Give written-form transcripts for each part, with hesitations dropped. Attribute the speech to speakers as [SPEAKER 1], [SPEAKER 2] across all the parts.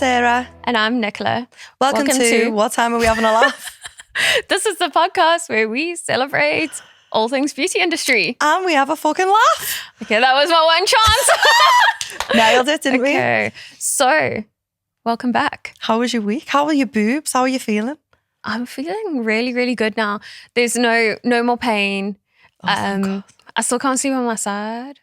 [SPEAKER 1] Sarah.
[SPEAKER 2] And I'm Nicola.
[SPEAKER 1] Welcome to What Time Are We Having a Laugh?
[SPEAKER 2] This is the podcast where we celebrate all things beauty industry.
[SPEAKER 1] And we have a fucking laugh.
[SPEAKER 2] Okay, that was my one chance.
[SPEAKER 1] Nailed it, didn't we?
[SPEAKER 2] Okay, so welcome back.
[SPEAKER 1] How was your week? How are your boobs? How are you feeling?
[SPEAKER 2] I'm feeling really, really good now. There's no more pain.
[SPEAKER 1] God.
[SPEAKER 2] I still can't sleep on my side.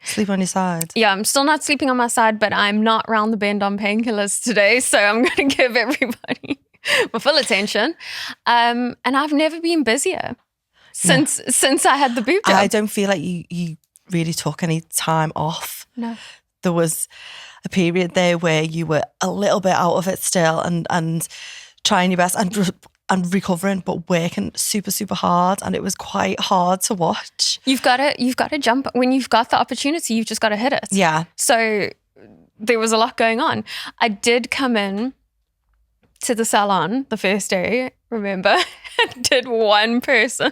[SPEAKER 1] Sleep on your side.
[SPEAKER 2] Yeah, I'm still not sleeping on my side, but I'm not round the bend on painkillers today. So I'm going to give everybody my full attention. And I've never been busier since I had the boob job.
[SPEAKER 1] I don't feel like you really took any time off.
[SPEAKER 2] No.
[SPEAKER 1] There was a period there where you were a little bit out of it still and trying your best and recovering, but working super, super hard, and it was quite hard to watch.
[SPEAKER 2] You've got to jump when you've got the opportunity. You've just got to hit it.
[SPEAKER 1] Yeah.
[SPEAKER 2] So there was a lot going on. I did come in to the salon the first day. Remember, did one person,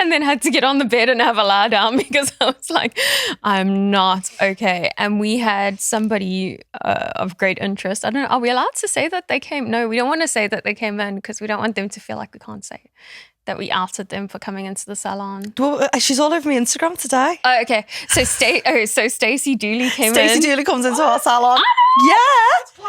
[SPEAKER 2] and then had to get on the bed and have a lie down because I was like, I'm not okay. And we had somebody of great interest. I don't know, are we allowed to say that they came? No, we don't want to say that they came in because we don't want them to feel like we can't say that we outed them for coming into the salon.
[SPEAKER 1] Well, she's all over my Instagram today.
[SPEAKER 2] Oh, okay. So Stacey Dooley came in.
[SPEAKER 1] Stacey Dooley comes into our salon. Yeah.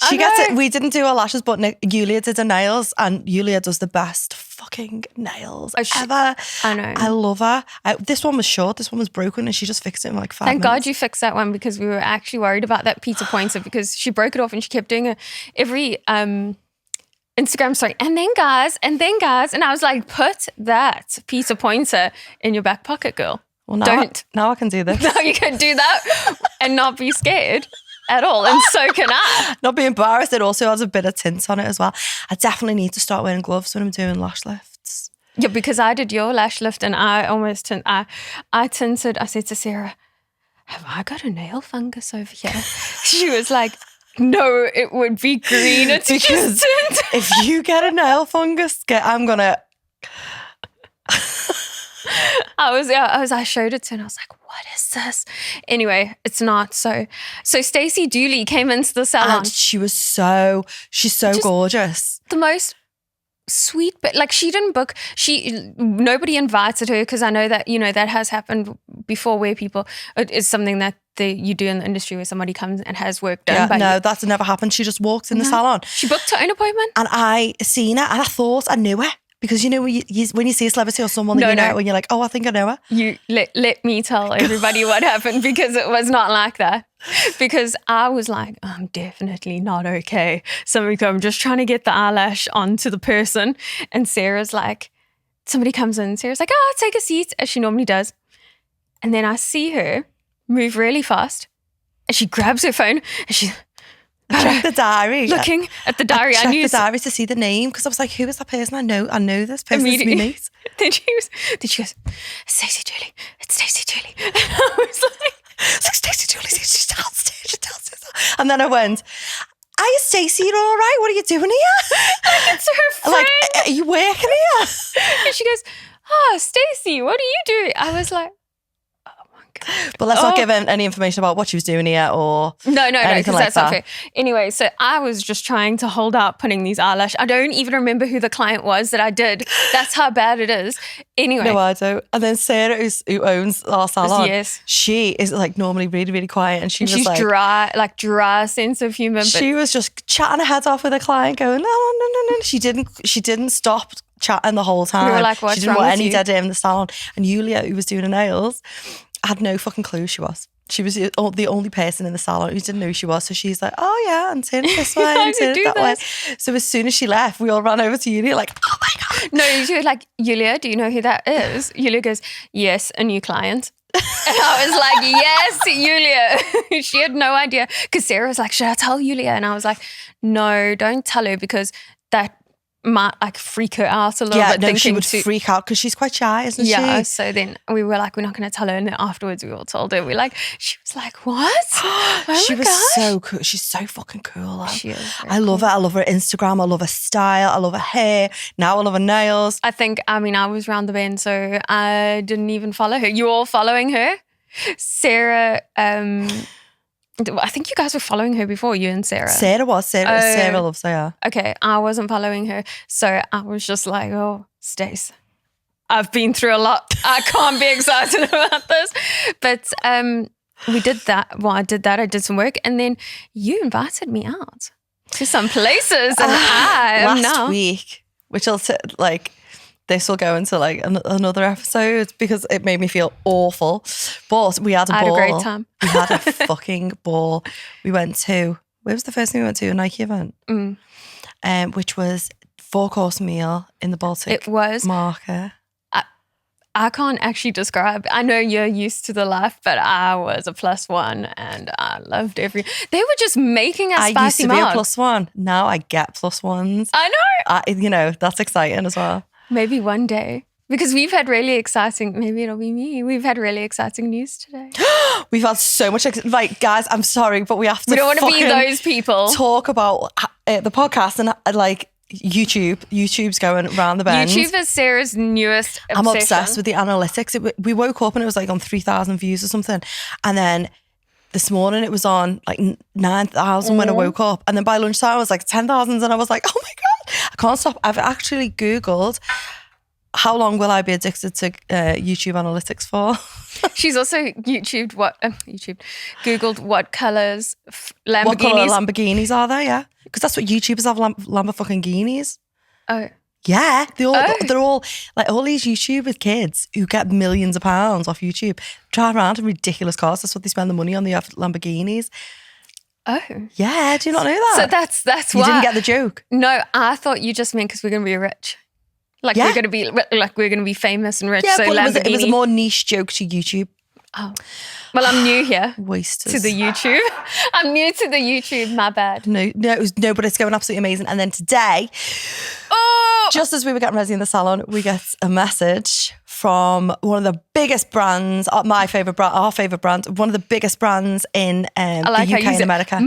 [SPEAKER 1] She gets it. We didn't do her lashes, but Yulia did her nails, and Yulia does the best fucking nails ever.
[SPEAKER 2] I know.
[SPEAKER 1] I love her. This one was short. This one was broken, and she just fixed it in like 5
[SPEAKER 2] Thank
[SPEAKER 1] minutes.
[SPEAKER 2] God you fixed that one because we were actually worried about that pizza pointer because she broke it off and she kept doing it every Instagram story. And then guys. And I was like, put that pizza pointer in your back pocket, girl.
[SPEAKER 1] Well, now I can do this.
[SPEAKER 2] Now you can do that and not be scared at all, and so can I.
[SPEAKER 1] Not be embarrassed. It also has a bit of tint on it as well. I definitely need to start wearing gloves when I'm doing lash lifts.
[SPEAKER 2] Yeah, because I did your lash lift and I almost I tinted. I said to Sarah, have I got a nail fungus over here? She was like, no, it would be green. It's
[SPEAKER 1] because
[SPEAKER 2] just tint.
[SPEAKER 1] If you get a nail fungus, I'm gonna.
[SPEAKER 2] I showed it to her and I was like, what is this? Anyway, it's not. So Stacey Dooley came into the salon.
[SPEAKER 1] And she's so gorgeous.
[SPEAKER 2] The most sweet, but like she didn't book, nobody invited her because I know that, that has happened before where people, it's something that you do in the industry where somebody comes and has work done.
[SPEAKER 1] Yeah,
[SPEAKER 2] but
[SPEAKER 1] no, that's never happened. She just walked in the salon.
[SPEAKER 2] She booked her own appointment.
[SPEAKER 1] And I seen her and I thought I knew her. Because when you see a celebrity or someone that you know, and you're like, oh, I think I know her.
[SPEAKER 2] You let me tell everybody what happened because it was not like that. Because I was like, I'm definitely not okay. I'm just trying to get the eyelash onto the person. And Sarah's like, somebody comes in. Sarah's like, oh, take a seat, as she normally does. And then I see her move really fast. And she grabs her phone and she...
[SPEAKER 1] I checked the diary.
[SPEAKER 2] Looking at the diary,
[SPEAKER 1] I checked the diary to see the name because I was like, "Who is that person? I know this person. It's me mate."
[SPEAKER 2] Then she goes, "It's Stacey Dooley. It's Stacey Dooley." And I was like,
[SPEAKER 1] "Stacey Dooley, she's downstairs. She's downstairs." And then I went, "Hiya, Stacey, you're all right? What are you doing here?"
[SPEAKER 2] Like it's her friend.
[SPEAKER 1] Like, are you working here?
[SPEAKER 2] And she goes, "Oh, Stacey, what are you doing?" I was like,
[SPEAKER 1] but let's not give any information about what she was doing here or
[SPEAKER 2] no, because
[SPEAKER 1] like
[SPEAKER 2] that's not fair. Anyway, so I was just trying to hold out putting these eyelash. I don't even remember who the client was that I did. That's how bad it is. Anyway.
[SPEAKER 1] No, I don't. And then Sarah, who owns our salon,
[SPEAKER 2] yes,
[SPEAKER 1] she is like normally really, really quiet, and she's
[SPEAKER 2] like dry sense of humor. But
[SPEAKER 1] she was just chatting her head off with a client, going, no. She didn't stop chatting the whole time.
[SPEAKER 2] We were like, what's
[SPEAKER 1] she didn't
[SPEAKER 2] wrong
[SPEAKER 1] want
[SPEAKER 2] with
[SPEAKER 1] any
[SPEAKER 2] you?
[SPEAKER 1] dead air in the salon. And Yulia, who was doing her nails, had no fucking clue who she was. She was the only person in the salon who didn't know who she was. So she's like, oh yeah, and turn it this way and turn it that way. So as soon as she left, we all ran over to Yulia like, oh my God.
[SPEAKER 2] No, she was like, Yulia, do you know who that is? Yulia goes, yes, a new client. And I was like, yes, Yulia. She had no idea. Because Sarah was like, should I tell Yulia? And I was like, no, don't tell her because that might like freak her out a little bit.
[SPEAKER 1] Yeah, no, she would freak out because she's quite shy, isn't she?
[SPEAKER 2] Yeah, so then we were like, we're not going to tell her. And then afterwards we all told her. She was like, what?
[SPEAKER 1] She was so cool. She's so fucking cool. Like.
[SPEAKER 2] She is
[SPEAKER 1] I love her. I love her Instagram. I love her style. I love her hair. Now I love her nails.
[SPEAKER 2] I was round the bend, so I didn't even follow her. You all following her? Sarah I think you guys were following her before, you and Sarah.
[SPEAKER 1] Sarah loves her, yeah.
[SPEAKER 2] Okay, I wasn't following her. So I was just like, oh, Stace, I've been through a lot. I can't be excited about this. But we did that. Well, I did that. I did some work. And then you invited me out to some places. And I am
[SPEAKER 1] last week, which I'll like, this will go into like another episode because it made me feel awful. But we had a ball.
[SPEAKER 2] I had a great time.
[SPEAKER 1] We had a fucking ball. We went to, where was the first thing we went to? A Nike event. Which was 4-course meal in the Baltic.
[SPEAKER 2] It was.
[SPEAKER 1] Market.
[SPEAKER 2] I can't actually describe. I know you're used to the life, but I was a +1 and I loved They were just making us spicy.
[SPEAKER 1] I used to be a +1. Now I get +1s.
[SPEAKER 2] I know.
[SPEAKER 1] You know, that's exciting as well.
[SPEAKER 2] Maybe one day. Because we've had really exciting, maybe it'll be me. We've had really exciting news today.
[SPEAKER 1] We've had so much, like, guys, I'm sorry, but we have to.
[SPEAKER 2] We don't want to be those people.
[SPEAKER 1] Talk about the podcast and like YouTube's going around the bend.
[SPEAKER 2] YouTube is Sarah's newest obsession.
[SPEAKER 1] I'm obsessed with the analytics. We woke up and it was like on 3,000 views or something. And then this morning it was on like 9,000 when I woke up. And then by lunchtime it was like 10,000 and I was like, oh my God, I can't stop. I've actually Googled how long will I be addicted to YouTube analytics for?
[SPEAKER 2] She's also Googled what colours Lamborghinis.
[SPEAKER 1] What colour Lamborghinis are there, yeah. Because that's what YouTubers have, Lamborghinis.
[SPEAKER 2] Oh.
[SPEAKER 1] Yeah, they're all like all these YouTubers kids who get millions of pounds off YouTube drive around in ridiculous cars. That's what they spend the money on. They have Lamborghinis.
[SPEAKER 2] Oh.
[SPEAKER 1] Yeah, do you not know that?
[SPEAKER 2] So that's
[SPEAKER 1] you
[SPEAKER 2] why.
[SPEAKER 1] You didn't get the joke.
[SPEAKER 2] No, I thought you just meant because we're going to be rich. Like we're going to be famous and rich.
[SPEAKER 1] Yeah,
[SPEAKER 2] so
[SPEAKER 1] but it was a more niche joke to YouTube.
[SPEAKER 2] Oh. Well, I'm new here.
[SPEAKER 1] Wasters.
[SPEAKER 2] To the YouTube. I'm new to the YouTube, my bad.
[SPEAKER 1] No, but it's going absolutely amazing. And then today, just as we were getting ready in the salon, we get a message from one of the biggest brands, our favourite brand, one of the biggest brands in the UK and America.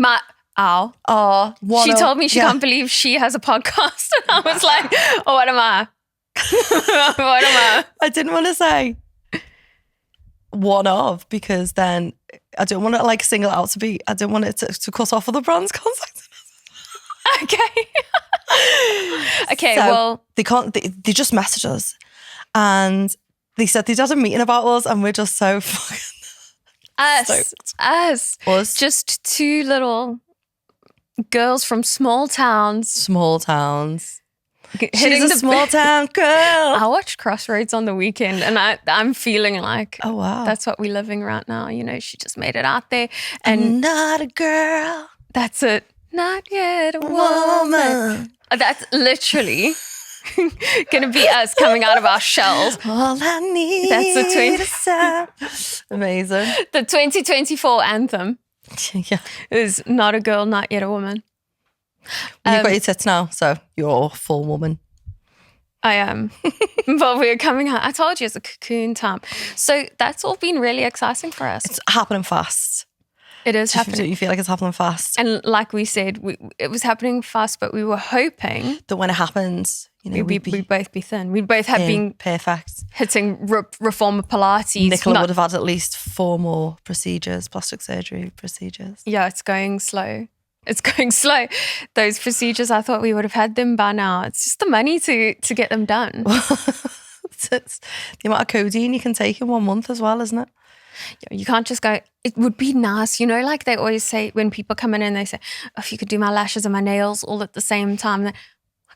[SPEAKER 1] She
[SPEAKER 2] told me she can't believe she has a podcast. And I was like, oh, what am I? What am I?
[SPEAKER 1] I didn't want to say one of, because then I don't want to like single out to be, I don't want it to cut off other brands' contacts.
[SPEAKER 2] Okay,
[SPEAKER 1] so
[SPEAKER 2] well.
[SPEAKER 1] They just messaged us and they said they'd had a meeting about us and we're just so fucking
[SPEAKER 2] Us. Just two little girls from small towns.
[SPEAKER 1] She's a small town girl.
[SPEAKER 2] I watched Crossroads on the weekend and I'm feeling like,
[SPEAKER 1] oh wow,
[SPEAKER 2] that's what we're living right now. You know, she just made it out there.
[SPEAKER 1] And I'm not a girl.
[SPEAKER 2] That's it. Not yet a woman. That's literally going to be us coming out of our shells.
[SPEAKER 1] All I need is amazing.
[SPEAKER 2] The 2024 anthem is not a girl, not yet a woman.
[SPEAKER 1] You've got your tits now, so you're a full woman.
[SPEAKER 2] I am. But we're coming out. I told you it's a cocoon time. So that's all been really exciting for us.
[SPEAKER 1] It's happening fast.
[SPEAKER 2] It is happening.
[SPEAKER 1] Don't you feel like it's happening fast?
[SPEAKER 2] And like we said, it was happening fast, but we were hoping
[SPEAKER 1] that when it happens, you know,
[SPEAKER 2] we'd both be thin. We'd both have been
[SPEAKER 1] perfect.
[SPEAKER 2] Hitting reformer Pilates.
[SPEAKER 1] Nicola would have had at least 4 more procedures, plastic surgery procedures.
[SPEAKER 2] Yeah, it's going slow. Those procedures, I thought we would have had them by now. It's just the money to get them done.
[SPEAKER 1] It's the amount of codeine you can take in 1 month as well, isn't it?
[SPEAKER 2] You can't just go, it would be nice, you know, like they always say when people come in and they say, oh, if you could do my lashes and my nails all at the same time, then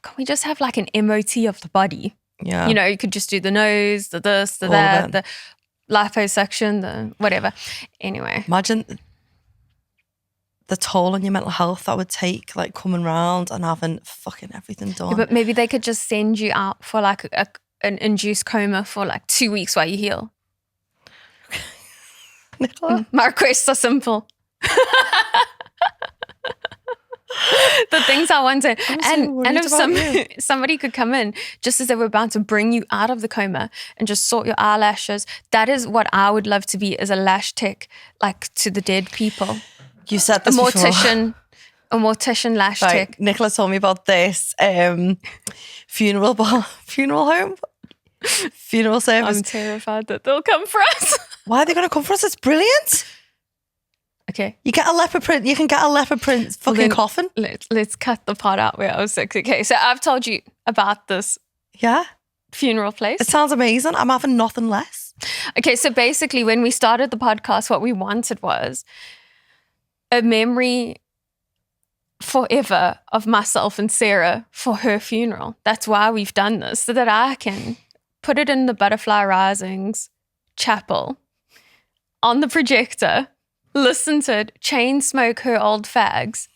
[SPEAKER 2] can't we just have like an MOT of the body?
[SPEAKER 1] Yeah.
[SPEAKER 2] You know, you could just do the nose, the this, the that, the liposuction, the whatever. Anyway.
[SPEAKER 1] Imagine the toll on your mental health that would take, like coming round and having fucking everything done.
[SPEAKER 2] Yeah, but maybe they could just send you out for like an induced coma for like 2 weeks while you heal.
[SPEAKER 1] Nicola?
[SPEAKER 2] My requests are simple. The things I wanted. And if somebody could come in just as they were about to bring you out of the coma and just sort your eyelashes, that is what I would love to be as a lash tech, like to the dead people.
[SPEAKER 1] You said this before.
[SPEAKER 2] A mortician lash tech.
[SPEAKER 1] Nicola told me about this funeral service.
[SPEAKER 2] I'm terrified that they'll come for us.
[SPEAKER 1] Why are they going to come for us? It's brilliant.
[SPEAKER 2] Okay.
[SPEAKER 1] You get a leopard print. You can get a leopard print fucking coffin.
[SPEAKER 2] Let's cut the part out where I was like, okay, so I've told you about this funeral place.
[SPEAKER 1] It sounds amazing. I'm having nothing less.
[SPEAKER 2] Okay, so basically when we started the podcast, what we wanted was a memory forever of myself and Sarah for her funeral. That's why we've done this, so that I can put it in the Butterfly Risings chapel on the projector, listen to it, chain smoke her old fags,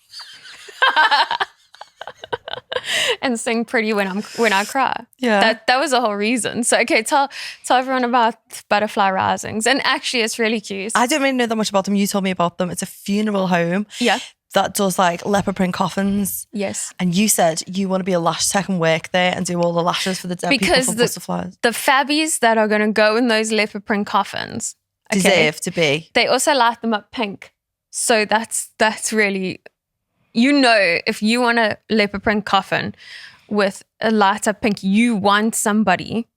[SPEAKER 2] and sing Pretty when I cry.
[SPEAKER 1] Yeah.
[SPEAKER 2] That was the whole reason. So okay, tell everyone about Butterfly Risings. And actually it's really cute.
[SPEAKER 1] I don't really know that much about them. You told me about them. It's a funeral home.
[SPEAKER 2] Yeah.
[SPEAKER 1] That does like leopard print coffins.
[SPEAKER 2] Yes.
[SPEAKER 1] And you said you want to be a lash tech and work there and do all the lashes for the dead people for butterflies.
[SPEAKER 2] The fabbies that are going to go in those leopard print coffins
[SPEAKER 1] deserve to be.
[SPEAKER 2] They also light them up pink. So that's really, if you want a leopard print coffin with a light up pink, you want somebody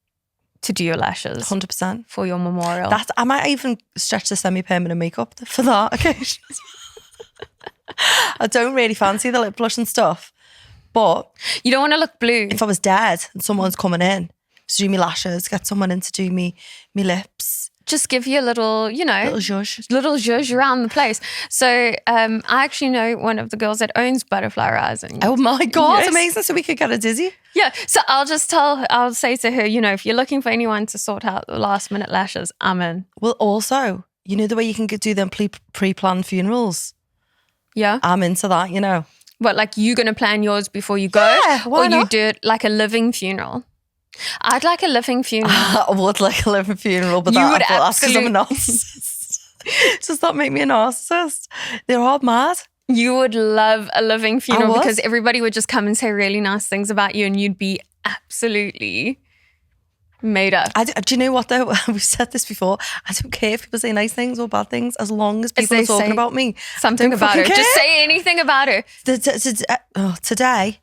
[SPEAKER 2] to do your lashes.
[SPEAKER 1] 100%.
[SPEAKER 2] For your memorial.
[SPEAKER 1] I might even stretch the semi-permanent makeup for that occasion. I don't really fancy the lip blush and stuff, but
[SPEAKER 2] you don't want to look blue.
[SPEAKER 1] If I was dead and someone's coming in to do me lashes, get someone in to do me lips,
[SPEAKER 2] just give you a little, little
[SPEAKER 1] zhuzh
[SPEAKER 2] around the place. So I actually know one of the girls that owns Butterfly Rising.
[SPEAKER 1] Oh my God, yes. Amazing. So we could get a dizzy.
[SPEAKER 2] Yeah. So I'll say to her, if you're looking for anyone to sort out the last minute lashes, I'm in.
[SPEAKER 1] Well, also, the way you can do them pre-planned funerals.
[SPEAKER 2] Yeah.
[SPEAKER 1] I'm into that,
[SPEAKER 2] What, like you going to plan yours before you go?
[SPEAKER 1] Yeah, why not?
[SPEAKER 2] Or you do it like a living funeral? I'd like a living funeral.
[SPEAKER 1] I would like a living funeral, but that's because I'm a narcissist. Does that make me a narcissist? They're all mad.
[SPEAKER 2] You would love a living funeral because everybody would just come and say really nice things about you and you'd be absolutely made up.
[SPEAKER 1] Do you know what though? We've said this before. I don't care if people say nice things or bad things as long as people are talking about me.
[SPEAKER 2] Something about her. Just say anything about her.
[SPEAKER 1] Today,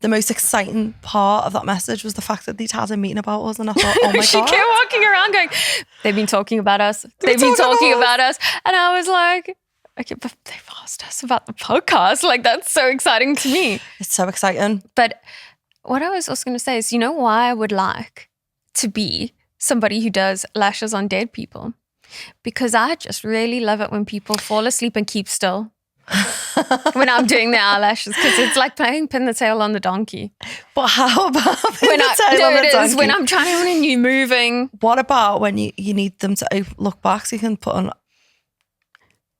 [SPEAKER 1] the most exciting part of that message was the fact that they'd had a meeting about us, and I thought, oh my God.
[SPEAKER 2] She kept walking around going, they've been talking about us. They've been talking about us. And I was like, okay, but they've asked us about the podcast. Like, that's so exciting to me.
[SPEAKER 1] It's so exciting.
[SPEAKER 2] But what I was also going to say is, why I would like to be somebody who does lashes on dead people? Because I just really love it when people fall asleep and keep still. When I'm doing their eyelashes, because it's like playing pin the tail on the donkey.
[SPEAKER 1] But how about pin the tail on the donkey?
[SPEAKER 2] When I'm trying to when you're moving.
[SPEAKER 1] What about when you need them to look back so you can put on?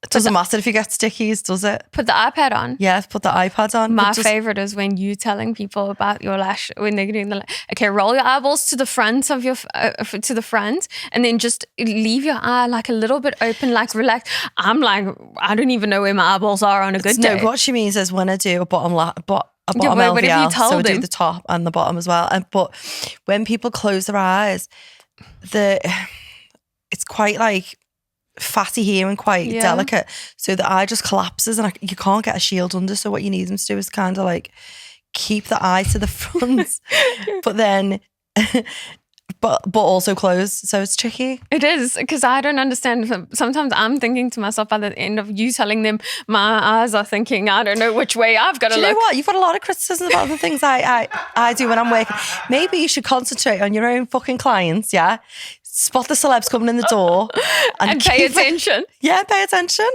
[SPEAKER 1] It doesn't matter if you get stickies, does it?
[SPEAKER 2] Put the iPad on.
[SPEAKER 1] Yeah, put the iPad on.
[SPEAKER 2] My favorite is when you telling people about your lash when they're doing okay, roll your eyeballs to the front of your to the front, and then just leave your eye like a little bit open, like relax. I'm like, I don't even know where my eyeballs are on a good day.
[SPEAKER 1] No, what she means is when I do a bottom LVL,
[SPEAKER 2] so
[SPEAKER 1] I do the top and the bottom as well. But when people close their eyes, it's quite like fatty here and quite delicate, so the eye just collapses and you can't get a shield under. So what you need them to do is kind of like keep the eye to the front, but then but also close. So it's tricky.
[SPEAKER 2] It is, because I don't understand. Sometimes I'm thinking to myself by the end of you telling them, my eyes are thinking, I don't know which way I've got to look.
[SPEAKER 1] You know what? You've got a lot of criticism about the things I do when I'm working. Maybe you should concentrate on your own fucking clients, yeah? Spot the celebs coming in the door.
[SPEAKER 2] And pay attention.
[SPEAKER 1] Yeah, pay attention.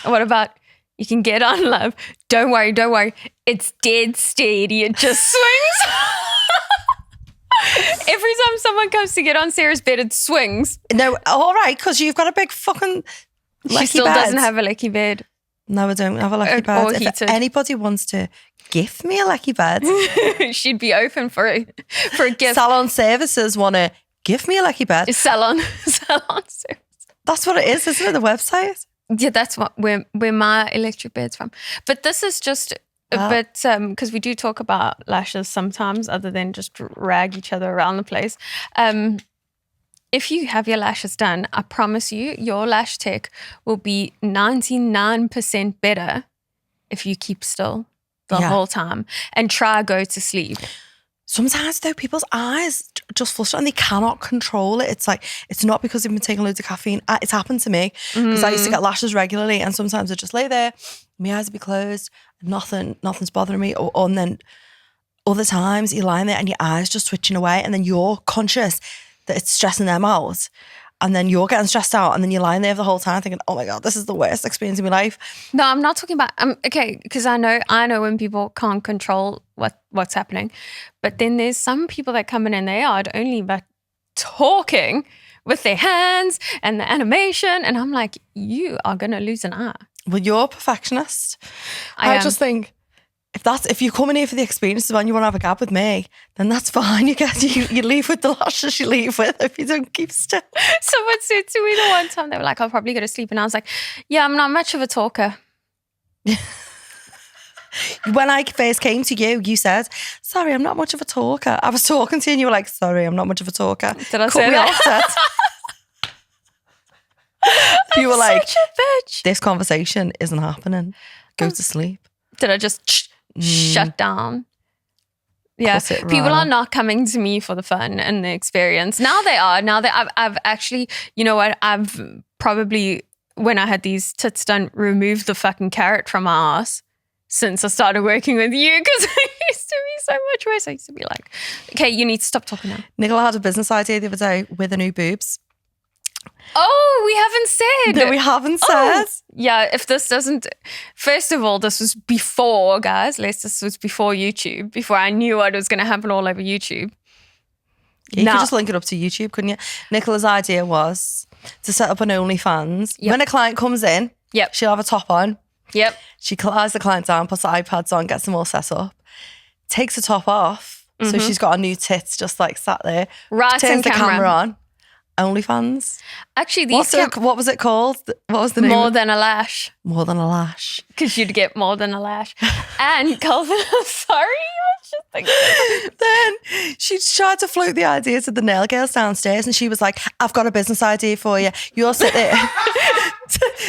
[SPEAKER 2] What about, you can get on, love. Don't worry. It's dead steady. It just swings. Every time someone comes to get on Sarah's bed, it swings.
[SPEAKER 1] No, all right, because you've got a big fucking lecky
[SPEAKER 2] She still
[SPEAKER 1] bed.
[SPEAKER 2] doesn't have a lecky bed.
[SPEAKER 1] No, I don't have a lecky bed.
[SPEAKER 2] Or
[SPEAKER 1] if
[SPEAKER 2] heated.
[SPEAKER 1] Anybody wants to gift me a lecky bed,
[SPEAKER 2] she'd be open for a gift.
[SPEAKER 1] Salon services want to give me a lecky bed.
[SPEAKER 2] Salon service.
[SPEAKER 1] That's what it is, isn't it? The website.
[SPEAKER 2] Yeah, that's where my electric bed's from. But this is just a bit, because we do talk about lashes sometimes, other than just rag each other around the place. If you have your lashes done, I promise you, your lash tech will be 99% better if you keep still the whole time and try go to sleep.
[SPEAKER 1] sometimes though people's eyes just flush and they cannot control it. It's like, it's not because they've been taking loads of caffeine. It's happened to me because I used to get lashes regularly, and sometimes I just lay there, my eyes would be closed, nothing's bothering me, and then other times you're lying there and your eyes just twitching away, and then you're conscious that it's stressing them out, and then you're getting stressed out, and then you're lying there the whole time thinking, oh my God, this is the worst experience of my life.
[SPEAKER 2] No, I'm not talking about, okay, because I know when people can't control what's happening, but then there's some people that come in and they are only about talking with their hands and the animation, and I'm like, you are going to lose an eye.
[SPEAKER 1] Well, you're a perfectionist.
[SPEAKER 2] I
[SPEAKER 1] just think, if you come in here for the experience and you want to have a gab with me, then that's fine. You leave with the lashes you leave with if you don't keep still.
[SPEAKER 2] Someone said to me the one time, they were like, I'll probably go to sleep. And I was like, yeah, I'm not much of a talker.
[SPEAKER 1] When I first came to you, you said, sorry, I'm not much of a talker. I was talking to you and you were like, sorry, I'm not much of a talker.
[SPEAKER 2] Did I say that?
[SPEAKER 1] You were like,
[SPEAKER 2] such a bitch.
[SPEAKER 1] This conversation isn't happening. Go to sleep.
[SPEAKER 2] Did I just shut down? Yeah,
[SPEAKER 1] Right
[SPEAKER 2] people are
[SPEAKER 1] on.
[SPEAKER 2] not coming to me for the fun and the experience. Now they are. Now that I've actually, you know what? I've probably, when I had these tits done, removed the fucking carrot from my ass since I started working with you, because I used to be so much worse. I used to be like, okay, you need to stop talking now.
[SPEAKER 1] Nicola had a business idea the other day with her new boobs.
[SPEAKER 2] Oh, we haven't said.
[SPEAKER 1] No, we haven't said.
[SPEAKER 2] Oh, yeah, if this doesn't... First of all, this was before, guys. This was before YouTube, before I knew what was going to happen all over YouTube.
[SPEAKER 1] You could just link it up to YouTube, couldn't you? Nicola's idea was to set up an OnlyFans.
[SPEAKER 2] Yep.
[SPEAKER 1] When a client comes in,
[SPEAKER 2] Yep.
[SPEAKER 1] she'll have a top on.
[SPEAKER 2] Yep.
[SPEAKER 1] She lies the client down, puts the iPads on, gets them all set up, takes the top off. So she's got her new tits just like sat there.
[SPEAKER 2] Right
[SPEAKER 1] turns
[SPEAKER 2] in
[SPEAKER 1] the
[SPEAKER 2] camera.
[SPEAKER 1] camera on. OnlyFans.
[SPEAKER 2] Actually, these
[SPEAKER 1] What was it called? What was the name?
[SPEAKER 2] More Than A Lash.
[SPEAKER 1] More Than A Lash.
[SPEAKER 2] Because you'd get more than a lash. And Calvin, I'm sorry, I was just thinking.
[SPEAKER 1] Then she tried to float the idea to the nail girls downstairs, and she was like, I've got a business idea for you. You'll sit there.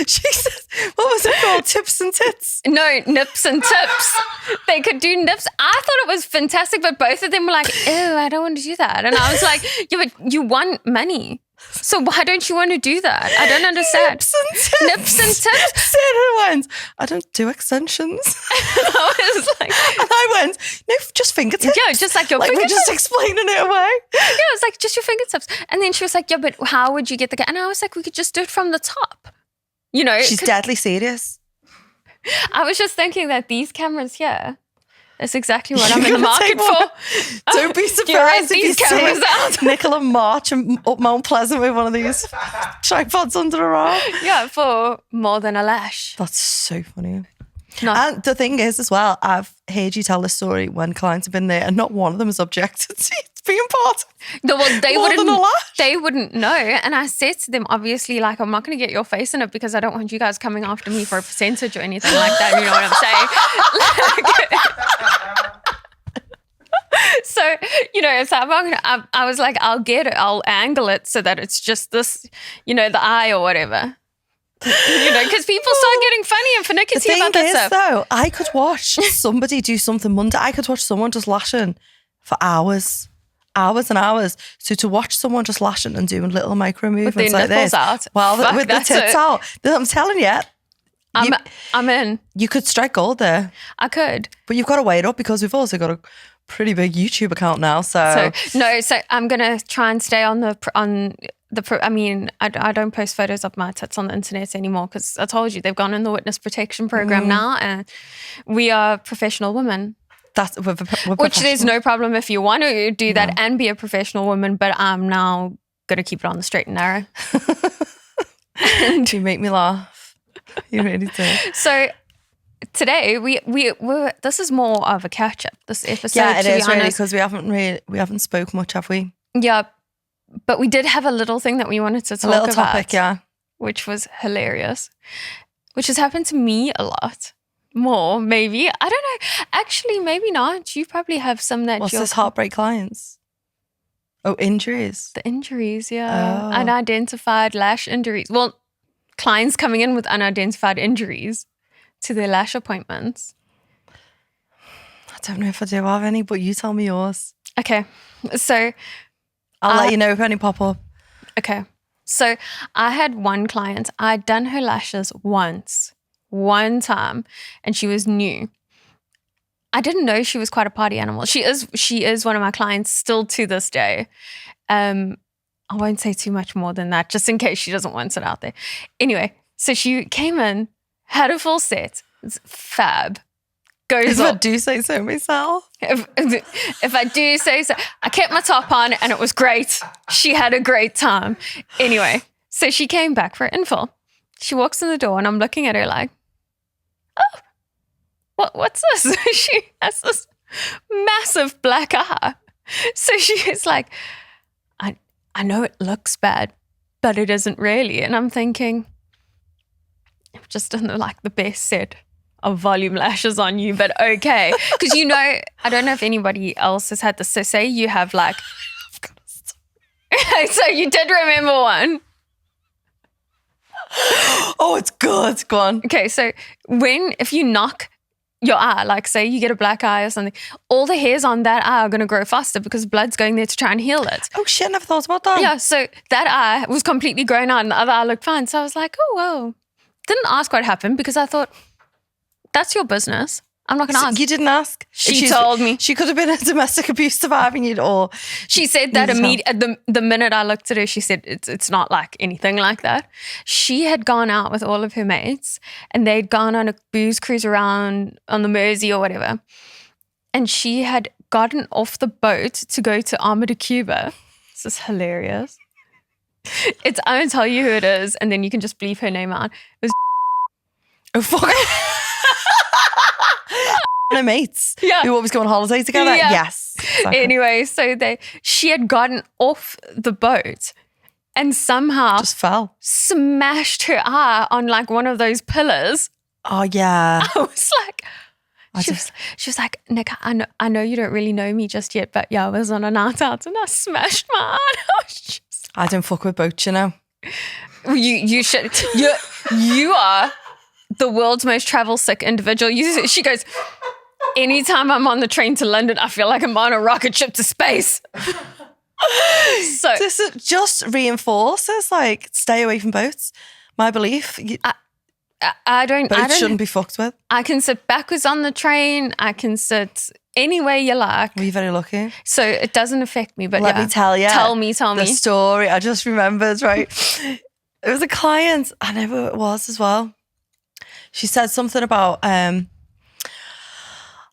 [SPEAKER 1] She said, what was it called? Tips and tits?
[SPEAKER 2] No, nips and tips. They could do nips. I thought it was fantastic, but both of them were like, ew, I don't want to do that. And I was like, yeah, but you want money. So why don't you want to do that? I don't understand.
[SPEAKER 1] Nips and tips.
[SPEAKER 2] Nips and tips.
[SPEAKER 1] Sarah went, I don't do extensions.
[SPEAKER 2] I was like,
[SPEAKER 1] And I went, no, just fingertips.
[SPEAKER 2] yeah, just like your
[SPEAKER 1] Like we're
[SPEAKER 2] fingertips.
[SPEAKER 1] just explaining it away.
[SPEAKER 2] Yeah, it was like just your fingertips. And then she was like, yeah, but how would you get the... And I was like, we could just do it from the top. You know,
[SPEAKER 1] She's deadly serious.
[SPEAKER 2] I was just thinking that these cameras here, that's exactly what I'm in the
[SPEAKER 1] You're gonna
[SPEAKER 2] market
[SPEAKER 1] take one.
[SPEAKER 2] for.
[SPEAKER 1] Don't be
[SPEAKER 2] You
[SPEAKER 1] surprised
[SPEAKER 2] rent
[SPEAKER 1] if you
[SPEAKER 2] these cameras
[SPEAKER 1] see
[SPEAKER 2] out.
[SPEAKER 1] Nicola march up Mount Pleasant with one of these tripods under her arm.
[SPEAKER 2] Yeah, for More Than A Lash.
[SPEAKER 1] That's so funny.
[SPEAKER 2] No.
[SPEAKER 1] And the thing is as well, I've heard you tell this story when clients have been there and not one of them has objected to it being part.
[SPEAKER 2] No, well,
[SPEAKER 1] More Than A Lash.
[SPEAKER 2] they wouldn't know. And I said to them, obviously, like, I'm not going to get your face in it because I don't want you guys coming after me for a percentage or anything like that. You know what I'm saying? So, you know, so I was like, I'll get it. I'll angle it so that it's just this, you know, the eye or whatever. You know, because people start getting funny and finicky about that stuff.
[SPEAKER 1] Though, I could watch somebody do something Monday. I could watch someone just lashing for hours and hours. So to watch someone just lashing and doing little micro movements
[SPEAKER 2] their
[SPEAKER 1] like
[SPEAKER 2] nipples
[SPEAKER 1] this,
[SPEAKER 2] out.
[SPEAKER 1] well,
[SPEAKER 2] Fuck,
[SPEAKER 1] with the
[SPEAKER 2] that's
[SPEAKER 1] tits
[SPEAKER 2] it.
[SPEAKER 1] out, I'm telling you,
[SPEAKER 2] I'm in.
[SPEAKER 1] you could strike gold there.
[SPEAKER 2] I could.
[SPEAKER 1] But you've got to weigh it up because we've also got a pretty big YouTube account now. So
[SPEAKER 2] So I'm gonna try and stay on the. I mean, I don't post photos of my tits on the internet anymore because I told you they've gone in the witness protection program now, and we are professional women.
[SPEAKER 1] that's we're
[SPEAKER 2] Which there's no problem if you want to do that and be a professional woman, but I'm now gonna keep it on the straight and narrow.
[SPEAKER 1] You make me laugh. You really do.
[SPEAKER 2] So today we're this is more of a catch up. This episode,
[SPEAKER 1] Yeah, it
[SPEAKER 2] to be
[SPEAKER 1] is really
[SPEAKER 2] honest.
[SPEAKER 1] because we haven't spoke much, have we?
[SPEAKER 2] Yeah, but we did have a little thing that we wanted to talk
[SPEAKER 1] A little
[SPEAKER 2] about,
[SPEAKER 1] topic, yeah.
[SPEAKER 2] which was hilarious, which has happened to me a lot. More, maybe. I don't know. Actually, maybe not. You probably have some that
[SPEAKER 1] What's
[SPEAKER 2] you're...
[SPEAKER 1] this heartbreak clients? Oh, injuries.
[SPEAKER 2] The injuries, yeah.
[SPEAKER 1] Oh.
[SPEAKER 2] Unidentified lash injuries. Well, clients coming in with unidentified injuries to their lash appointments.
[SPEAKER 1] I don't know if I do have any, but you tell me yours.
[SPEAKER 2] Okay. So
[SPEAKER 1] I'll let you know if any pop up.
[SPEAKER 2] Okay. So I had one client. I'd done her lashes one time, and she was new. I didn't know she was quite a party animal. She is one of my clients still to this day. I won't say too much more than that, just in case she doesn't want it out there. Anyway, so she came in, had a full set. It's fab. Goes
[SPEAKER 1] If I
[SPEAKER 2] up.
[SPEAKER 1] do say so myself.
[SPEAKER 2] If I do say so, I kept my top on and it was great. She had a great time. Anyway, so she came back for infill. She walks in the door and I'm looking at her like, oh, what's this? She has this massive black eye. So she's like, I know it looks bad, but it isn't really. And I'm thinking, I've just done the best set of volume lashes on you, but okay. Because I don't know if anybody else has had this. So say you have like, so you did remember one.
[SPEAKER 1] Oh, it's good. Go on.
[SPEAKER 2] Okay, so if you knock your eye, like say you get a black eye or something, all the hairs on that eye are going to grow faster because blood's going there to try and heal it.
[SPEAKER 1] Oh shit, I never thought about that.
[SPEAKER 2] Yeah, so that eye was completely grown out and the other eye looked fine. So I was like, oh, well. Didn't ask what happened because I thought, that's your business. I'm not going to ask.
[SPEAKER 1] You didn't ask?
[SPEAKER 2] She told me.
[SPEAKER 1] She could have been a domestic abuse survivor and you'd all...
[SPEAKER 2] She said that the minute I looked at her, she said it's not like anything like that. She had gone out with all of her mates and they'd gone on a booze cruise around on the Mersey or whatever. And she had gotten off the boat to go to Armada, Cuba. This is hilarious. I won't tell you who it is and then you can just bleep her name out. It was
[SPEAKER 1] Oh, fuck. Her mates.
[SPEAKER 2] Yeah.
[SPEAKER 1] Who always go on holiday together.
[SPEAKER 2] Yeah.
[SPEAKER 1] Yes. Exactly.
[SPEAKER 2] Anyway, so she had gotten off the boat and somehow
[SPEAKER 1] Just fell.
[SPEAKER 2] smashed her eye on like one of those pillars.
[SPEAKER 1] Oh, yeah.
[SPEAKER 2] I was like, she was like, Nick, I know you don't really know me just yet, but yeah, I was on a night out and I smashed my eye.
[SPEAKER 1] I don't fuck with boats, you know.
[SPEAKER 2] You should. You are the world's most travel sick individual. She goes, anytime I'm on the train to London, I feel like I'm on a rocket ship to space. So
[SPEAKER 1] this just reinforces like stay away from boats. My belief. Boats shouldn't be fucked with.
[SPEAKER 2] I can sit backwards on the train. I can sit anywhere you like.
[SPEAKER 1] Well, you're very lucky.
[SPEAKER 2] So it doesn't affect me. But
[SPEAKER 1] let me tell you.
[SPEAKER 2] Tell me.
[SPEAKER 1] The story. I just remembered, right? It was a client. I know who it was as well. She said something about,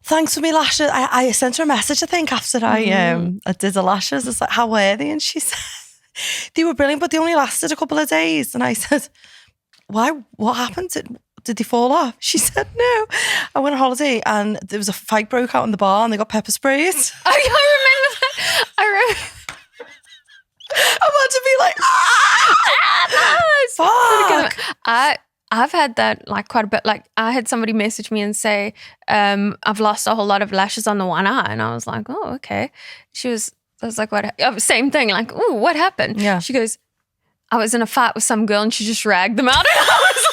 [SPEAKER 1] thanks for me lashes. I sent her a message, I think, after I did the lashes. It's like, how were they? And she said, they were brilliant, but they only lasted a couple of days. And I said, why? What happened? Did they fall off? She said, no. I went on holiday and there was a fight broke out in the bar and they got pepper sprayed.
[SPEAKER 2] Oh, I remember that. I remember.
[SPEAKER 1] I want to be like, fuck.
[SPEAKER 2] I've had that like quite a bit. Like I had somebody message me and say, I've lost a whole lot of lashes on the one eye. And I was like, oh, okay. I was like, what? Same thing. Like, oh, what happened?
[SPEAKER 1] Yeah.
[SPEAKER 2] She goes, I was in a fight with some girl and she just ragged them out. And I was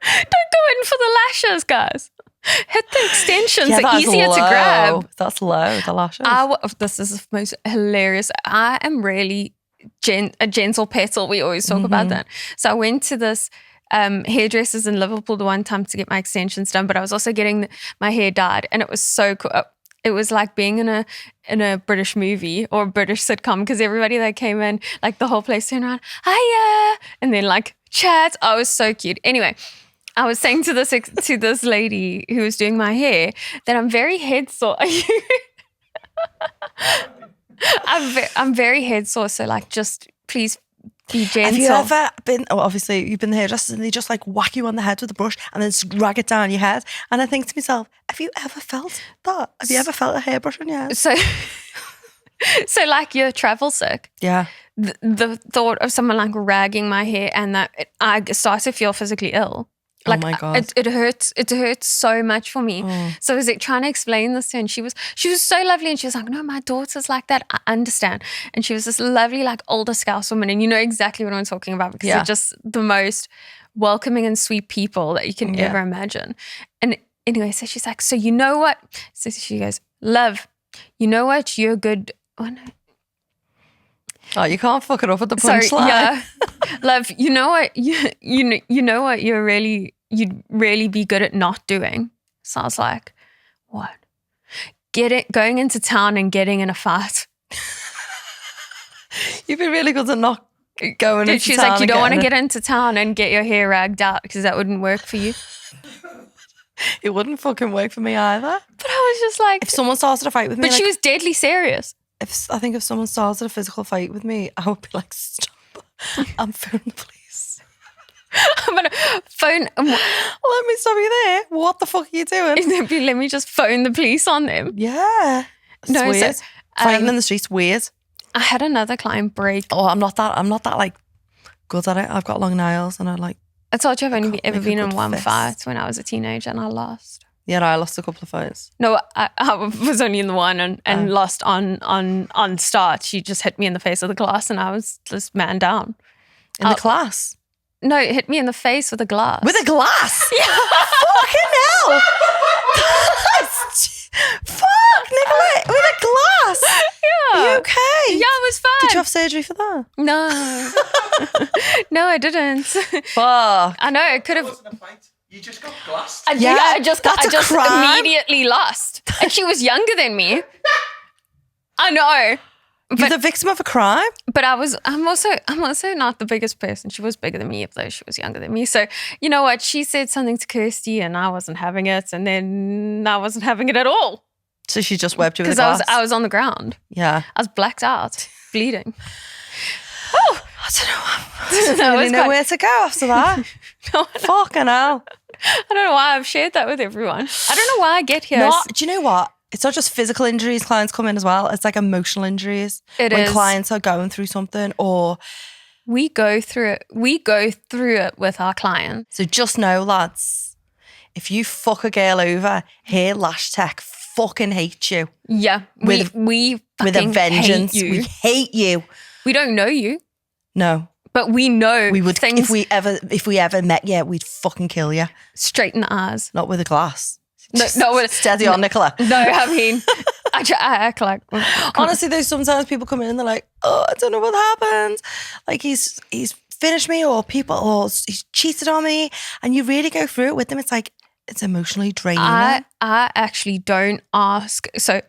[SPEAKER 2] like, don't go in for the lashes, guys. Hit the extensions.
[SPEAKER 1] Yeah,
[SPEAKER 2] They're easier to grab.
[SPEAKER 1] That's low, the lashes.
[SPEAKER 2] This is the most hilarious. I am really a gentle petal. We always talk about that. So I went to this hairdressers in Liverpool the one time to get my extensions done, but I was also getting my hair dyed, and it was so cool. It was like being in a British movie or a British sitcom because everybody that came in, like the whole place turned around, hiya, and then like chat. I was so cute. Anyway, I was saying to this lady who was doing my hair that I'm very head sore. I'm very head sore, so like just please be gentle.
[SPEAKER 1] Have you ever been, obviously you've been the hairdressers and they just like whack you on the head with a brush and then drag it down your head, and I think to myself, have you ever felt that? Have you ever felt a hairbrush on your head?
[SPEAKER 2] So like you're travel sick.
[SPEAKER 1] Yeah.
[SPEAKER 2] The thought of someone like ragging my hair and that I start to feel physically ill. Like,
[SPEAKER 1] oh my God.
[SPEAKER 2] It hurts so much for me. So I was like trying to explain this to her, and she was so lovely, and she was like, no, my daughter's like that. I understand. And she was this lovely like older Scouse woman, and you know exactly what I'm talking about because they're just the most welcoming and sweet people that you can ever imagine. And anyway, so she's like, so you know what? So she goes, Love, you know what? You're good. Oh, no.
[SPEAKER 1] Oh, you can't fuck it up at the punchline.
[SPEAKER 2] Sorry, yeah. Love, you know what? You know what? You'd really be good at not doing. So I was like, what? Going into town and getting in a fight.
[SPEAKER 1] You'd be really good at not going into
[SPEAKER 2] She's
[SPEAKER 1] town.
[SPEAKER 2] like, you don't want to get into town and get your hair ragged out because that wouldn't work for you.
[SPEAKER 1] It wouldn't fucking work for me either.
[SPEAKER 2] But I was just like,
[SPEAKER 1] if someone started a fight with me,
[SPEAKER 2] but she was deadly serious.
[SPEAKER 1] I think if someone started a physical fight with me, I would be like, stop. I'm phoning the police.
[SPEAKER 2] I'm gonna phone.
[SPEAKER 1] Let me stop you there. What the fuck are you doing?
[SPEAKER 2] Let me just phone the police on them.
[SPEAKER 1] Yeah. It's
[SPEAKER 2] No,
[SPEAKER 1] weird.
[SPEAKER 2] so,
[SPEAKER 1] Fighting in the streets, weird.
[SPEAKER 2] I had another client break.
[SPEAKER 1] Oh, I'm not that like good at it. I've got long nails and
[SPEAKER 2] I told you I've only ever been in
[SPEAKER 1] good
[SPEAKER 2] one
[SPEAKER 1] fist.
[SPEAKER 2] fight when I was a teenager and I lost.
[SPEAKER 1] Yeah, I lost a couple of fights.
[SPEAKER 2] No, I was only in the one and lost on start. She just hit me in the face with a glass and I was just man down.
[SPEAKER 1] In the class?
[SPEAKER 2] No, it hit me in the face with a glass.
[SPEAKER 1] With a glass?
[SPEAKER 2] Yeah.
[SPEAKER 1] Fucking hell. Fuck, Nicola, with a glass.
[SPEAKER 2] Yeah.
[SPEAKER 1] Are you okay?
[SPEAKER 2] Yeah, it was fun.
[SPEAKER 1] Did you have surgery for that?
[SPEAKER 2] No. No, I didn't.
[SPEAKER 1] Fuck.
[SPEAKER 2] I know, it could have.
[SPEAKER 3] Wasn't a fight. You just got glassed.
[SPEAKER 2] I just
[SPEAKER 1] that's a crime.
[SPEAKER 2] immediately lost. And she was younger than me. I know.
[SPEAKER 1] You're the victim of a crime?
[SPEAKER 2] But I'm also not the biggest person. She was bigger than me, though she was younger than me. So you know what? She said something to Kirsty and I wasn't having it. And then I wasn't having it at all.
[SPEAKER 1] So she just webbed you with a
[SPEAKER 2] Because
[SPEAKER 1] glass?
[SPEAKER 2] I was on the ground.
[SPEAKER 1] Yeah.
[SPEAKER 2] I was blacked out, bleeding.
[SPEAKER 1] I don't know. I don't really know where to go after that. Fucking hell.
[SPEAKER 2] I don't know why I've shared that with everyone. I don't know why I get here.
[SPEAKER 1] Do you know what? It's not just physical injuries clients come in as well. It's like emotional injuries.
[SPEAKER 2] It
[SPEAKER 1] when
[SPEAKER 2] is.
[SPEAKER 1] clients are going through something or...
[SPEAKER 2] We go through it. We go through it with our clients.
[SPEAKER 1] So just know, lads, if you fuck a girl over, hair lash tech fucking hate you.
[SPEAKER 2] Yeah.
[SPEAKER 1] With
[SPEAKER 2] we
[SPEAKER 1] with a
[SPEAKER 2] fucking
[SPEAKER 1] vengeance.
[SPEAKER 2] hate you.
[SPEAKER 1] We hate you.
[SPEAKER 2] We don't know you,
[SPEAKER 1] No.
[SPEAKER 2] but we know
[SPEAKER 1] We would
[SPEAKER 2] things
[SPEAKER 1] if we ever met you, we'd fucking kill you.
[SPEAKER 2] straight in the eyes.
[SPEAKER 1] Not with a glass.
[SPEAKER 2] No,
[SPEAKER 1] Steady on, Nicola.
[SPEAKER 2] No, I mean, I act like...
[SPEAKER 1] Honestly, though, sometimes people come in and they're like, oh, I don't know what happened. Like he's finished me or he's cheated on me. And you really go through it with them. It's like, it's emotionally draining.
[SPEAKER 2] I actually don't ask. So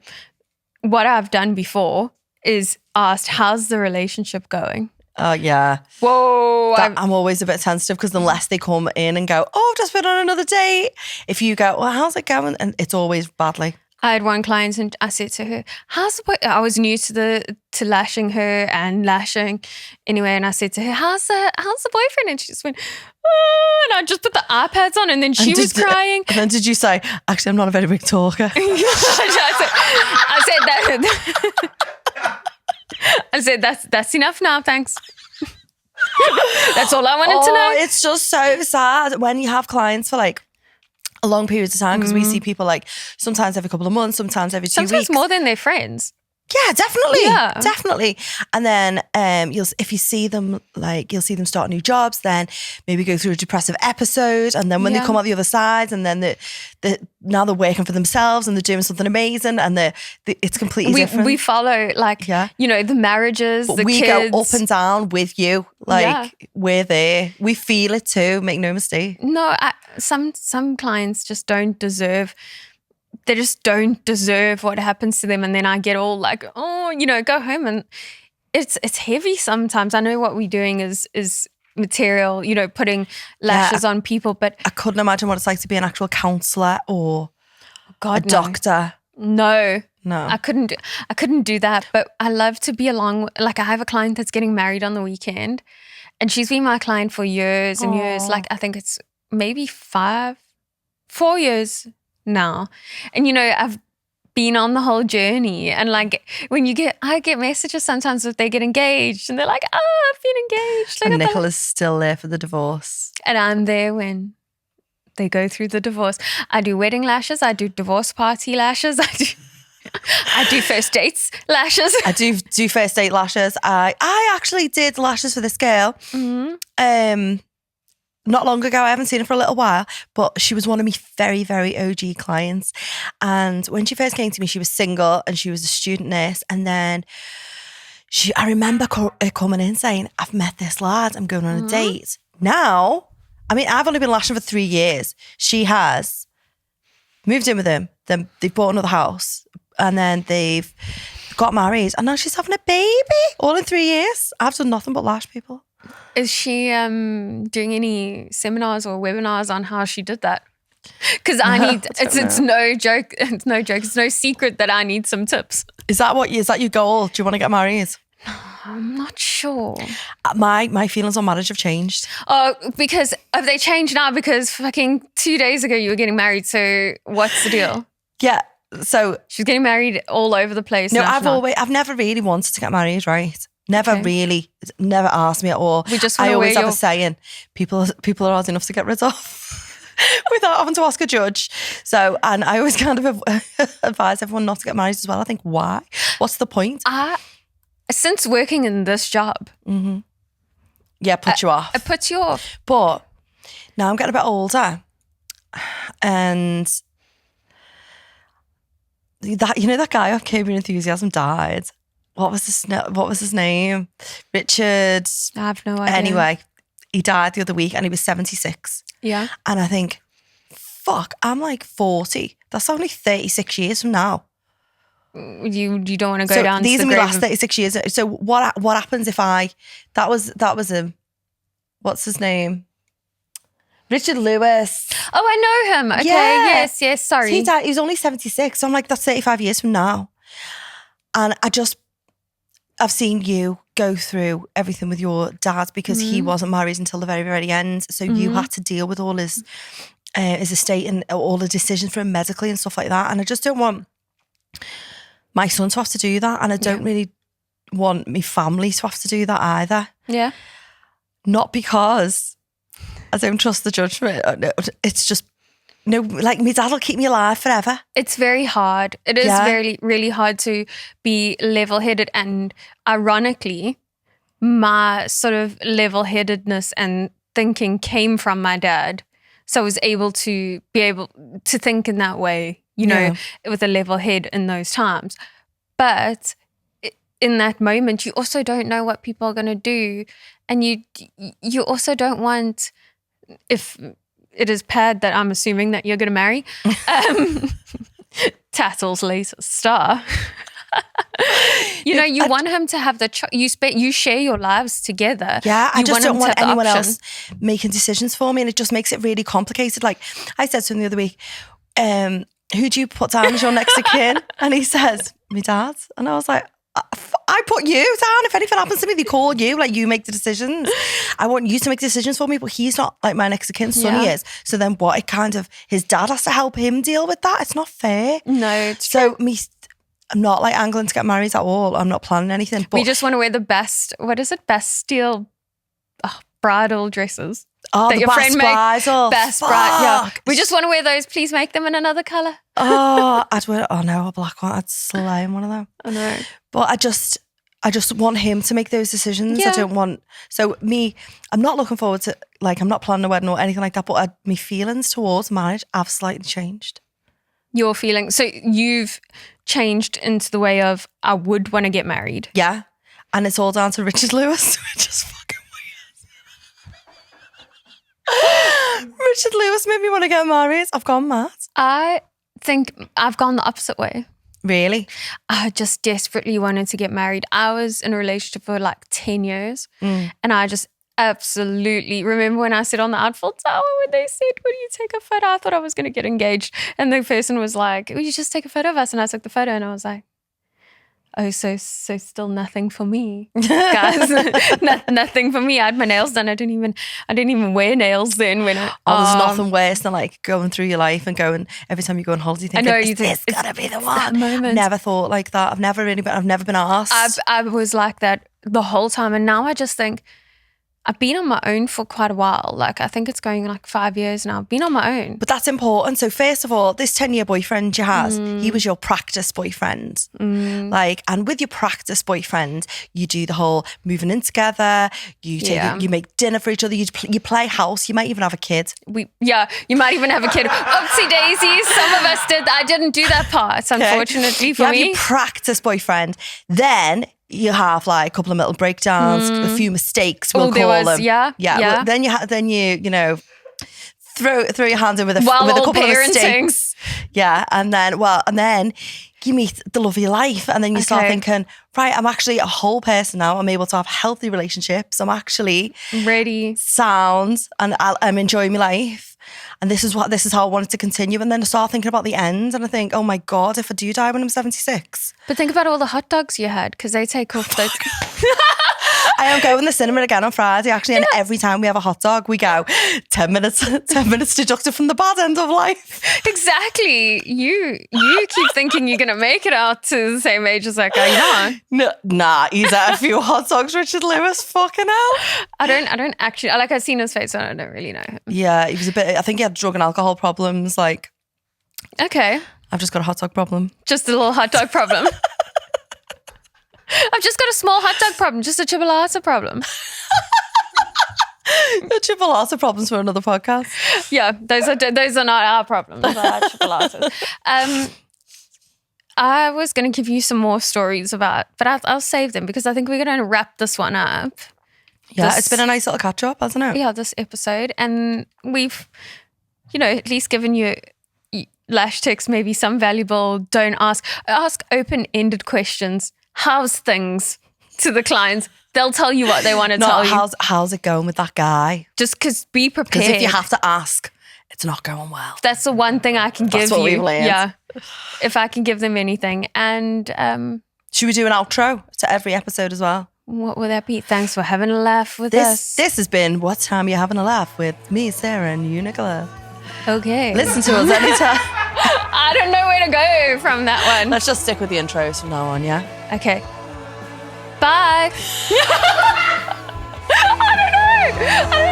[SPEAKER 2] what I've done before is asked, how's the relationship going?
[SPEAKER 1] Oh, yeah.
[SPEAKER 2] Whoa.
[SPEAKER 1] I'm always a bit sensitive because unless they come in and go, oh, I've just been on another date. If you go, well, how's it going? And it's always badly.
[SPEAKER 2] I had one client and I said to her, I was new to lashing her and lashing anyway. And I said to her, how's the boyfriend? And she just went, oh, and I just put the iPads on and then she was crying.
[SPEAKER 1] And then did you say, actually, I'm not a very big talker?
[SPEAKER 2] I said, that's enough now, thanks. That's all I wanted to know.
[SPEAKER 1] It's just so sad when you have clients for like a long periods of time because we see people like sometimes every couple of months, sometimes every 2 weeks.
[SPEAKER 2] Sometimes more than their friends.
[SPEAKER 1] Yeah, definitely.
[SPEAKER 2] Yeah.
[SPEAKER 1] Definitely. And then if you see them, like you'll see them start new jobs, then maybe go through a depressive episode. And then when they come out the other side and then now they're working for themselves and they're doing something amazing and it's completely different.
[SPEAKER 2] We follow the marriages,
[SPEAKER 1] but
[SPEAKER 2] the
[SPEAKER 1] we
[SPEAKER 2] kids.
[SPEAKER 1] go up and down with you. We're there. We feel it too, make no mistake.
[SPEAKER 2] No, some clients just don't deserve... They just don't deserve what happens to them. And then I get all like, go home. And it's heavy sometimes. I know what we're doing is material, putting lashes on people. But
[SPEAKER 1] I couldn't imagine what it's like to be an actual counsellor or a doctor.
[SPEAKER 2] No.
[SPEAKER 1] No.
[SPEAKER 2] I couldn't do that. But I love to be along. Like I have a client that's getting married on the weekend. And she's been my client for years and years. Like I think it's maybe 4 years now. And I've been on the whole journey, and like I get messages sometimes if they get engaged and they're like, oh, I've been engaged.
[SPEAKER 1] And Nicola's still there for the divorce.
[SPEAKER 2] And I'm there when they go through the divorce. I do wedding lashes, I do divorce party lashes, I do first dates lashes.
[SPEAKER 1] I do first date lashes. I actually did lashes for this girl.
[SPEAKER 2] Mm-hmm.
[SPEAKER 1] not long ago. I haven't seen her for a little while, but she was one of my very, very OG clients. And when she first came to me, she was single and she was a student nurse. And then I remember her coming in saying, I've met this lad, I'm going on a date. Now, I mean, I've only been lashing for 3 years. She has moved in with him, then they've bought another house, and then they've got married, and now she's having a baby all in 3 years. I've done nothing but lash people.
[SPEAKER 2] Is she doing any seminars or webinars on how she did that? Because I need, it's no joke. It's no joke. It's no secret that I need some tips.
[SPEAKER 1] Is that your goal? Do you want to get married?
[SPEAKER 2] I'm not sure.
[SPEAKER 1] My feelings on marriage have changed.
[SPEAKER 2] Oh, because have they changed now? Because fucking 2 days ago you were getting married. So what's the deal?
[SPEAKER 1] Yeah. So
[SPEAKER 2] she's getting married all over the place.
[SPEAKER 1] No, I've never really wanted to get married, right? Never really, never asked me at all. I always have a saying, people are hard enough to get rid of without having to ask a judge. So, and I always kind of advise everyone not to get married as well. I think, why? What's the point?
[SPEAKER 2] Since working in this job.
[SPEAKER 1] Mm-hmm. Yeah, puts you off.
[SPEAKER 2] It puts you off.
[SPEAKER 1] But now I'm getting a bit older, and that guy off Curb Your Enthusiasm died. What was his name? Richard.
[SPEAKER 2] I have no idea.
[SPEAKER 1] Anyway, he died the other week and he was 76.
[SPEAKER 2] Yeah.
[SPEAKER 1] And I think, fuck, I'm like 40. That's only 36 years from now.
[SPEAKER 2] You don't want to go down to the grave.
[SPEAKER 1] These are my last 36 years. So what happens if that was him. What's his name? Richard Lewis.
[SPEAKER 2] Oh, I know him. Okay,
[SPEAKER 1] yeah.
[SPEAKER 2] Yes, sorry.
[SPEAKER 1] So he died, he was only 76. So I'm like, that's 35 years from now. And I've seen you go through everything with your dad because he wasn't married until the very, very end. So you had to deal with all his estate and all the decisions for him medically and stuff like that. And I just don't want my son to have to do that. And I don't really want my family to have to do that either.
[SPEAKER 2] Yeah.
[SPEAKER 1] Not because I don't trust the judgment. It's just, no, like my dad will keep me alive forever.
[SPEAKER 2] It's very hard. It is very, really hard to be level-headed. And ironically, my sort of level-headedness and thinking came from my dad. So I was able to think in that way, with a level head in those times. But in that moment, you also don't know what people are going to do. And you also don't want, if it is Pad that I'm assuming that you're going to marry, Tattle's latest star. You want him to have you share your lives together.
[SPEAKER 1] Yeah, I just don't want anyone else making decisions for me, and it just makes it really complicated. Like I said to him the other week, who do you put down as your next of kin? And he says, my dad. And I was like, I put you down. If anything happens to me, they call you. Like, you make the decisions. I want you to make decisions for me, but he's not like my next of kin. Son he is. So then what? His dad has to help him deal with that. It's not fair.
[SPEAKER 2] No, it's true.
[SPEAKER 1] I'm not like angling to get married at all. I'm not planning anything. But
[SPEAKER 2] we just want to wear the best, Bastille bridal dresses.
[SPEAKER 1] Oh, the Baast Bridal.
[SPEAKER 2] Baast Bridal. Yeah. We just want to wear those. Please make them in another colour.
[SPEAKER 1] A black one. I'd slay in one of them.
[SPEAKER 2] I know.
[SPEAKER 1] But I just want him to make those decisions.
[SPEAKER 2] Yeah.
[SPEAKER 1] I don't want, I'm not looking forward to, like, I'm not planning a wedding or anything like that, but my feelings towards marriage have slightly changed.
[SPEAKER 2] Your feelings. So you've changed into the way of, I would want to get married.
[SPEAKER 1] Yeah. And it's all down to Richard Lewis, which is fucking weird. Richard Lewis made me want to get married. I've gone mad.
[SPEAKER 2] I think I've gone the opposite way.
[SPEAKER 1] Really?
[SPEAKER 2] I just desperately wanted to get married. I was in a relationship for like 10 years and I just absolutely remember when I said on the Eiffel Tower when they said, will you take a photo? I thought I was going to get engaged. And the person was like, will you just take a photo of us? And I took the photo and I was like, oh, so still nothing for me, guys. Nothing for me. I had my nails done. I didn't even wear nails then. There's
[SPEAKER 1] nothing worse than like going through your life and going every time you go on holiday thinking, it's gotta be the one.
[SPEAKER 2] That moment.
[SPEAKER 1] Never thought like that. I've never been asked.
[SPEAKER 2] I was like that the whole time, and now I just think I've been on my own for quite a while. Like, I think it's going like 5 years now. I've been on my own.
[SPEAKER 1] But that's important. So first of all, this 10-year boyfriend you has, he was your practice boyfriend. Like, and with your practice boyfriend, you do the whole moving in together. You take, you make dinner for each other. You play house. You might even have a kid.
[SPEAKER 2] You might even have a kid. Oopsie daisies. Some of us did. I didn't do that part, unfortunately for me.
[SPEAKER 1] You have your practice boyfriend. Then you have like a couple of little breakdowns, a few mistakes, we'll call them.
[SPEAKER 2] Yeah.
[SPEAKER 1] Then you know, throw your hands in with a couple of mistakes. Yeah, and then you meet the love of your life, and then you start thinking, right, I'm actually a whole person now. I'm able to have healthy relationships. I'm actually
[SPEAKER 2] ready,
[SPEAKER 1] sound, and I'm enjoying my life. And this is how I want it to continue. And then I start thinking about the end, and I think, oh my God, if I do die when I'm 76.
[SPEAKER 2] But think about all the hot dogs you had, because they take off those.
[SPEAKER 1] I am going to the cinema again on Friday, actually, and every time we have a hot dog, we go 10 minutes deducted from the bad end of life.
[SPEAKER 2] Exactly. You keep thinking you're going to make it out to the same age as that guy. You're not.
[SPEAKER 1] Nah, he's at a few hot dogs, Richard Lewis. Fucking hell.
[SPEAKER 2] I don't actually, like, I've seen his face, and I don't really know him.
[SPEAKER 1] Yeah, he was I think he had drug and alcohol problems. Like,
[SPEAKER 2] okay.
[SPEAKER 1] I've just got a hot dog problem.
[SPEAKER 2] Just a little hot dog problem. I've just got a small hot dog problem, just a chipolata problem.
[SPEAKER 1] The chipolata problems for another podcast.
[SPEAKER 2] Yeah, those are not our problems. Those are our chipolatas. I was going to give you some more stories but I'll save them, because I think we're going to wrap this one up.
[SPEAKER 1] Yeah, it's been a nice little catch up, hasn't it?
[SPEAKER 2] Yeah, this episode, and we've, at least given you lash techs maybe some valuable. Don't ask open-ended questions. How's things to the clients? They'll tell you what they want to tell you.
[SPEAKER 1] How's it going with that guy?
[SPEAKER 2] Just because be prepared.
[SPEAKER 1] Because if you have to ask, it's not going well.
[SPEAKER 2] That's the one thing I can give you.
[SPEAKER 1] That's what we've learned.
[SPEAKER 2] Yeah, if I can give them anything. And
[SPEAKER 1] should we do an outro to every episode as well?
[SPEAKER 2] What would that be? Thanks for having a laugh with us.
[SPEAKER 1] This has been What Time You Having a Laugh with me, Sarah, and you, Nicola.
[SPEAKER 2] Okay.
[SPEAKER 1] Listen to us anytime.
[SPEAKER 2] I don't know where to go from that one.
[SPEAKER 1] Let's just stick with the intros from now on, yeah?
[SPEAKER 2] Okay. Bye. I don't know.